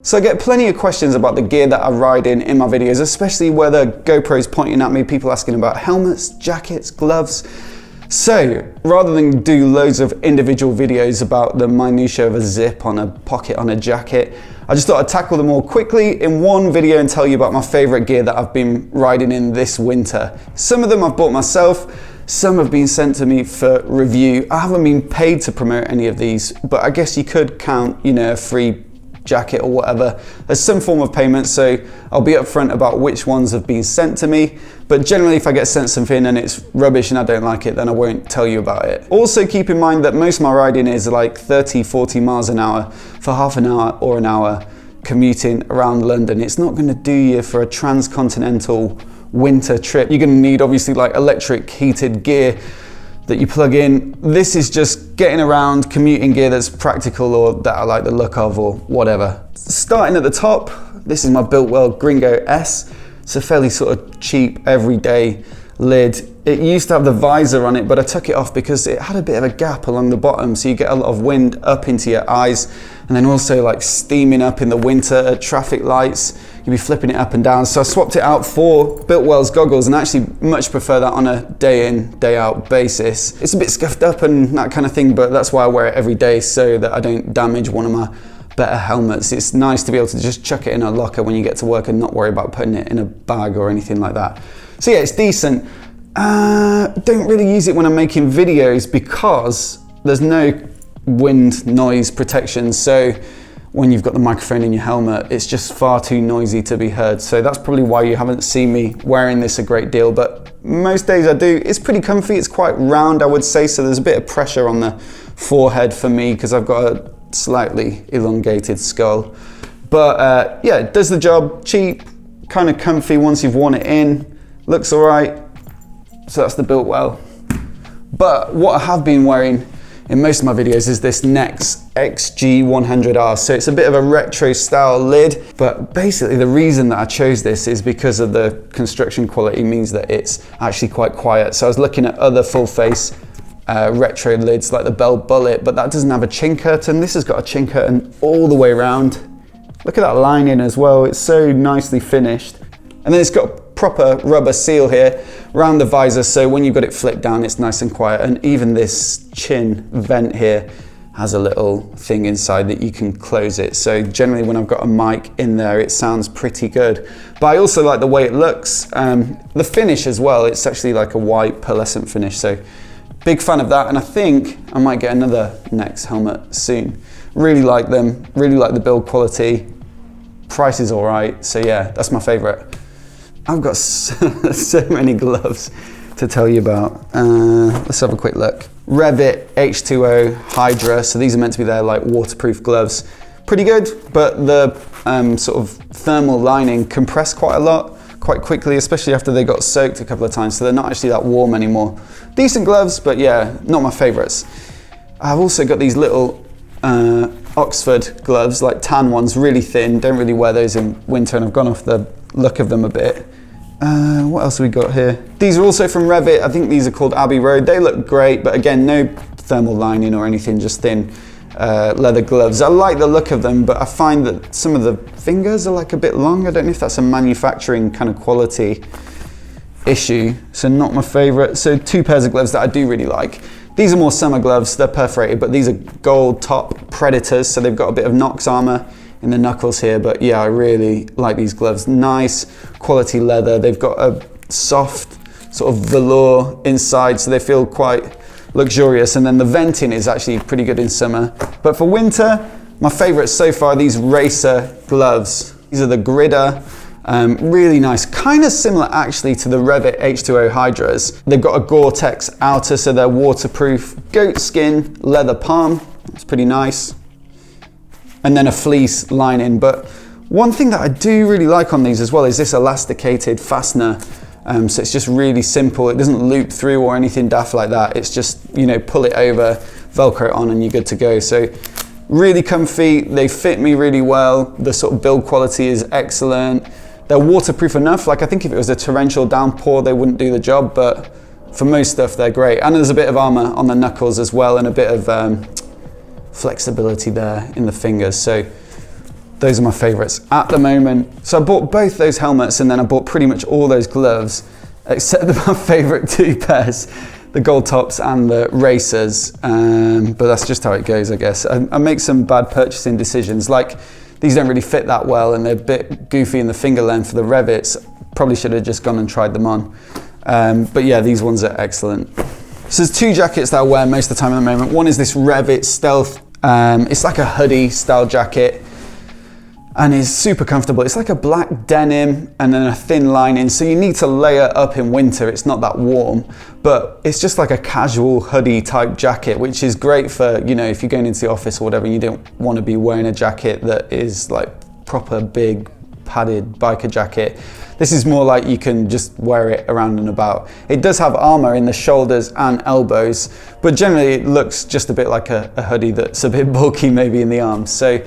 So I get plenty of questions about the gear that I ride in my videos, especially where the GoPro's pointing at me, people asking about helmets, jackets, gloves. So rather than do loads of individual videos about the minutiae of a zip on a pocket on a jacket, I just thought I'd tackle them all quickly in one video and tell you about my favorite gear that I've been riding in this winter. Some of them I've bought myself, some have been sent to me for review. I haven't been paid to promote any of these, but I guess you could count, you know, a free jacket or whatever. There's some form of payment, so I'll be upfront about which ones have been sent to me. But generally, if I get sent something and it's rubbish and I don't like it, then I won't tell you about it. Also keep in mind that most of my riding is like 30, 40 miles an hour for half an hour or an hour commuting around London. It's not going to do you for a transcontinental winter trip. You're going to need obviously like electric heated gear that you plug in. This is just getting around, commuting gear that's practical or that I like the look of or whatever. Starting at the top, this is my BILTWELL Gringo S. It's a fairly sort of cheap, everyday lid. It used to have the visor on it, but I took it off because it had a bit of a gap along the bottom, so you get a lot of wind up into your eyes, and then also like steaming up in the winter at traffic lights. You'll be flipping it up and down. So I swapped it out for BILTWELL's goggles, and I actually much prefer that on a day in, day out basis. It's a bit scuffed up and that kind of thing, but that's why I wear it every day, so that I don't damage one of my better helmets. It's nice to be able to just chuck it in a locker when you get to work and not worry about putting it in a bag or anything like that. So yeah, it's decent. Don't really use it when I'm making videos because there's no wind noise protection. So when you've got the microphone in your helmet, it's just far too noisy to be heard. So that's probably why you haven't seen me wearing this a great deal, but most days I do. It's pretty comfy, it's quite round, I would say, so there's a bit of pressure on the forehead for me because I've got a slightly elongated skull. But yeah, it does the job, cheap, kind of comfy once you've worn it in, looks all right. So that's the BILTWELL. But what I have been wearing in most of my videos is this NEXX XG100R. So it's a bit of a retro style lid, but basically the reason that I chose this is because of the construction quality means that it's actually quite quiet. So I was looking at other full face retro lids like the Bell Bullet, but that doesn't have a chin curtain. This has got a chin curtain all the way around. Look at that lining as well. It's so nicely finished. And then it's got proper rubber seal here around the visor, so when you've got it flipped down, it's nice and quiet. And even this chin vent here has a little thing inside that you can close it. So generally when I've got a mic in there, it sounds pretty good. But I also like the way it looks. The finish as well, it's actually like a white pearlescent finish. So big fan of that. And I think I might get another NEXX helmet soon. Really like them, really like the build quality. Price is all right. So yeah, that's my favorite. I've got so many gloves to tell you about. Let's have a quick look. REV'IT H2O HYDRA. So these are meant to be their like waterproof gloves. Pretty good, but the sort of thermal lining compressed quite a lot, quite quickly, especially after they got soaked a couple of times. So they're not actually that warm anymore. Decent gloves, but yeah, not my favorites. I've also got these little Oxford gloves, like tan ones, really thin. Don't really wear those in winter, and I've gone off the look of them a bit. What else have we got here? These are also from REV'IT. I think these are called ABBEY Road. They look great, but again, no thermal lining or anything, just thin leather gloves. I like the look of them, but I find that some of the fingers are like a bit long. I don't know if that's a manufacturing kind of quality issue, so not my favorite. So two pairs of gloves that I do really like. These are more summer gloves, they're perforated, but these are GOLDTOP Predators, so they've got a bit of Nox armor in the knuckles here, but yeah, I really like these gloves. Nice quality leather. They've got a soft sort of velour inside, so they feel quite luxurious. And then the venting is actually pretty good in summer. But for winter, my favorites so far are these racer gloves. These are the Gridder. Really nice, kind of similar actually to the REV'IT H2O HYDRAs. They've got a Gore-Tex outer, so they're waterproof. Goat skin, leather palm, that's pretty nice. And then a fleece lining. But one thing that I do really like on these as well is this elasticated fastener. So it's just really simple. It doesn't loop through or anything daft like that. It's just, you know, pull it over, Velcro it on, and you're good to go. So really comfy. They fit me really well. The sort of build quality is excellent. They're waterproof enough. Like I think if it was a torrential downpour, they wouldn't do the job, but for most stuff, they're great. And there's a bit of armor on the knuckles as well, and a bit of flexibility there in the fingers. So Those are my favorites at the moment. So I bought both those helmets and then I bought pretty much all those gloves, except my favorite two pairs, the GOLDTOPs and the racers. But that's just how it goes, I guess. I make some bad purchasing decisions. Like, these don't really fit that well and they're a bit goofy in the finger length for the REV'ITs. Probably should have just gone and tried them on. But yeah, these ones are excellent. So there's two jackets that I wear most of the time at the moment. One is this REV'IT Stealth. It's like a hoodie style jacket and it's super comfortable. It's like a black denim and then a thin lining. So you need to layer up in winter. It's not that warm, but it's just like a casual hoodie type jacket, which is great for, you know, if you're going into the office or whatever, and you don't want to be wearing a jacket that is like proper big padded biker jacket. This is more like you can just wear it around and about. It does have armor in the shoulders and elbows, but generally it looks just a bit like a hoodie that's a bit bulky maybe in the arms. So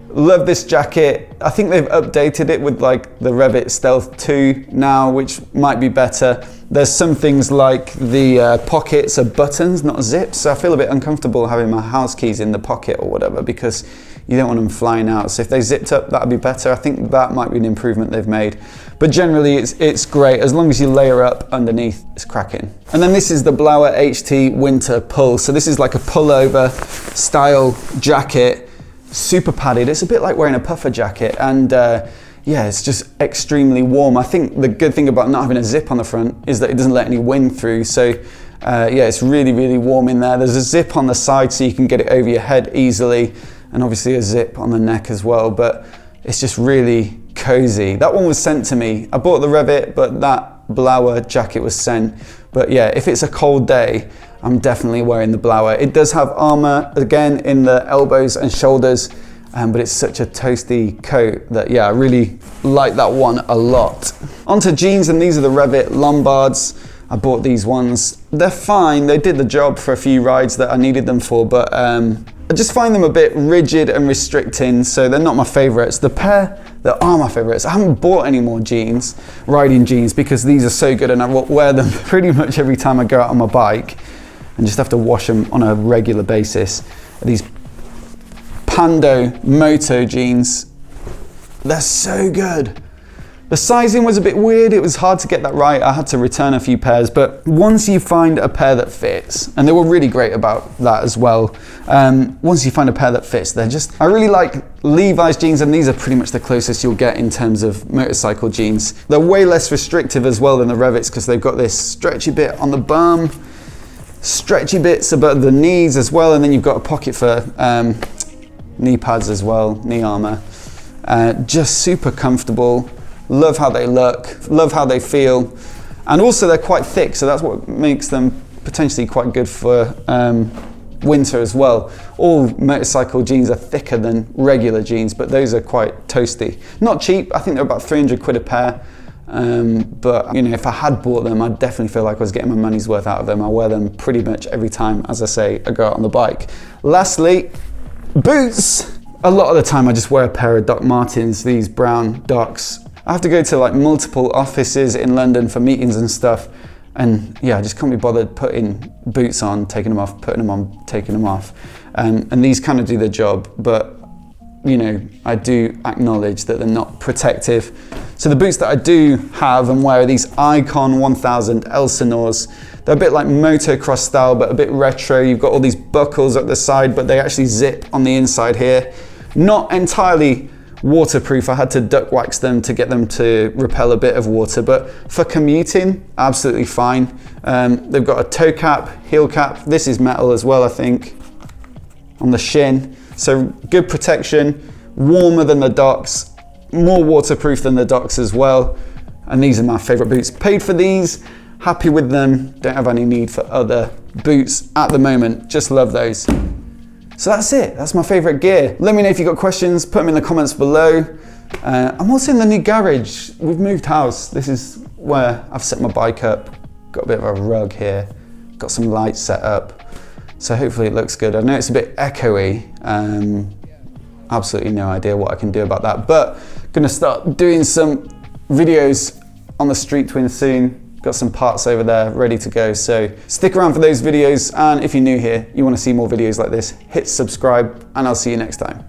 love this jacket. I think they've updated it with like the REV'IT Stealth 2 now, which might be better. There's some things like the pockets are buttons, not zips. So I feel a bit uncomfortable having my house keys in the pocket or whatever because you don't want them flying out. So if they zipped up, that'd be better. I think that might be an improvement they've made. But generally it's great. As long as you layer up underneath, it's cracking. And then this is the BLAUER HT Winter Pull. So this is like a pullover style jacket, super padded. It's a bit like wearing a puffer jacket. And yeah, it's just extremely warm. I think the good thing about not having a zip on the front is that it doesn't let any wind through. So yeah, it's really, really warm in there. There's a zip on the side so you can get it over your head easily. And obviously a zip on the neck as well, but it's just really cozy. That one was sent to me. I bought the REV'IT, but that BLAUER jacket was sent. But yeah, if it's a cold day, I'm definitely wearing the BLAUER. It does have armor, again, in the elbows and shoulders, but it's such a toasty coat that, yeah, I really like that one a lot. Onto jeans, and these are the REV'IT Lombards. I bought these ones. They're fine. They did the job for a few rides that I needed them for, but I just find them a bit rigid and restricting, so they're not my favorites. The pair that are my favorites, I haven't bought any more jeans, riding jeans, because these are so good and I wear them pretty much every time I go out on my bike and just have to wash them on a regular basis. These PANDO MOTO jeans, they're so good. The sizing was a bit weird. It was hard to get that right. I had to return a few pairs, but once you find a pair that fits, and they were really great about that as well. Once you find a pair that fits, they're just, I really like Levi's jeans, and these are pretty much the closest you'll get in terms of motorcycle jeans. They're way less restrictive as well than the REV'ITs because they've got this stretchy bit on the bum, stretchy bits above the knees as well, and then you've got a pocket for knee pads as well, knee armor. Just super comfortable. Love how they look, love how they feel. And also they're quite thick, so that's what makes them potentially quite good for winter as well. All motorcycle jeans are thicker than regular jeans, but those are quite toasty. Not cheap, I think they're about 300 quid a pair. But you know, if I had bought them, I'd definitely feel like I was getting my money's worth out of them. I wear them pretty much every time, as I say, I go out on the bike. Lastly, boots. A lot of the time I just wear a pair of Doc Martens, these brown Docs. I have to go to like multiple offices in London for meetings and stuff, and yeah, I just can't be bothered putting boots on, taking them off, putting them on, taking them off. And these kind of do the job, but you know, I do acknowledge that they're not protective. So the boots that I do have and wear are these Icon 1000 Elsinores. They're a bit like motocross style, but a bit retro. You've got all these buckles at the side, but they actually zip on the inside here. Not entirely waterproof. I had to duck wax them to get them to repel a bit of water, but for commuting, absolutely fine. They've got a toe cap, heel cap. This is metal as well, I think, on the shin. So good protection, warmer than the Docs, more waterproof than the Docs as well. And these are my favorite boots. Paid for these, happy with them. Don't have any need for other boots at the moment. Just love those. So that's it, that's my favorite gear. Let me know if you've got questions, put them in the comments below. I'm also in the new garage. We've moved house. This is where I've set my bike up. Got a bit of a rug here. Got some lights set up. So hopefully it looks good. I know it's a bit echoey. Absolutely no idea what I can do about that, but gonna start doing some videos on the Street Twin soon. Got some parts over there ready to go, so stick around for those videos, and if you're new here, you want to see more videos like this, hit subscribe, and I'll see you next time.